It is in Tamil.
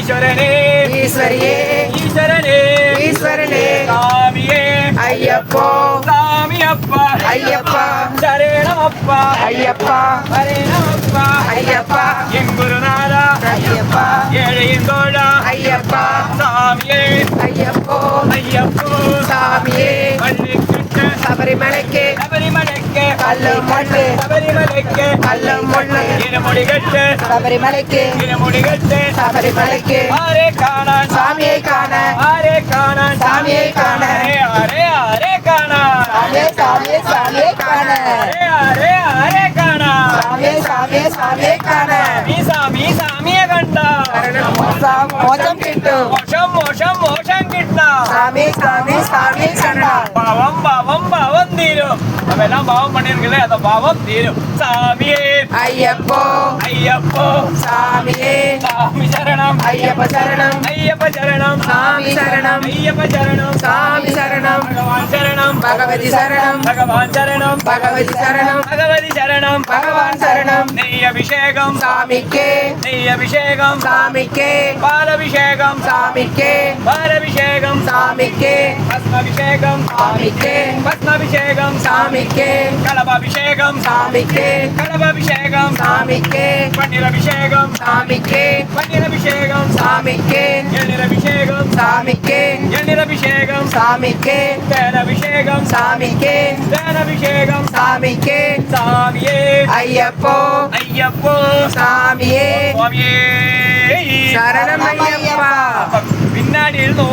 ஈஸ்வரனே ஈஸ்வரியே ஈஸ்வரனே ஈஸ்வரனே சாமியே ஐயப்போ சாமி அப்பா ஐயப்பா சரணமப்பா ஐயப்பா சரணமப்பா ஐயப்பா என் குருநாதா ஐயப்பா ஏழையின் தோழா ஐயப்பா சாமியே ஐயப்போ ஐயப்போ சாமியே மல்லிக்கிட்ட சபரிமலைக்கு சபரிமலைக்கு கல்லும் மண்ணு சபரிமலைக்கு கல்லும் மண்ணு இருமுடிகட்டு சபரிமலைக்கு இருமுடிகட்டு சபரிமலைக்கு ஆரே காணான் சாமியை காண ஆரே காணான் சாமியை காண ஆரே ஆரே காணான் சாமியே சாமியே சாமியை காண ஆரே ஆரே காணான் சாமியே சாமியே சாமியை காண சாமி சாமியை கண்டா மோசம் கிட்டும் மோஷம் மோஷம் மோஷம் கிட்டா சாமி சாமி சாமி கண்டா பாவம் பாவம் பாவம் தீரும் நம்ம எல்லாம் பாவம் பண்ணிருக்கல அந்த பாவம் தீரும் சாமியே ஐயப்போ ஐயப்போ சாமியே சாமி சரணம் ஐயப்ப சரணம் ஐயப்ப சரணம் சாமி சரணம் ஐயப்ப சரணம் சாமி சரணம் பகவான் சரணம் பகவதி சரணம் பகவான் சரணம் பகவதி சரணம் பகவதி சரணம் பகவான் சரணம் நெய் அபிஷேகம் சாமிக்கே நெய் அபிஷேகம் சாமிக்கே பாலபிஷேகம் சாமிக்கே பாலபிஷேகம் சாமிக்கே பஸ்மபிஷேகம் சாமிக்கே பஸ்மபிஷேகம் சாமிக்கே கலபாபிஷேகம் சாமிக்கே கலபாபிஷேகம் சாமிக்கே பன்னீரபிஷேகம் சாமிக்கே பன்னீரபிஷேகம் சாமிக்கே எண்ணீரபிஷேகம் சாமிக்கே எண்ணீரபிஷேகம் சாமிக்கே தேனபிஷேகம் சாமிக்கே தேனபிஷேகம் சாமிக்கே சாமியே ஐயப்போ ஐயப்போ சாமியே சுவாமியே சரணம் ஐயப்பா பின்னாடி இருந்து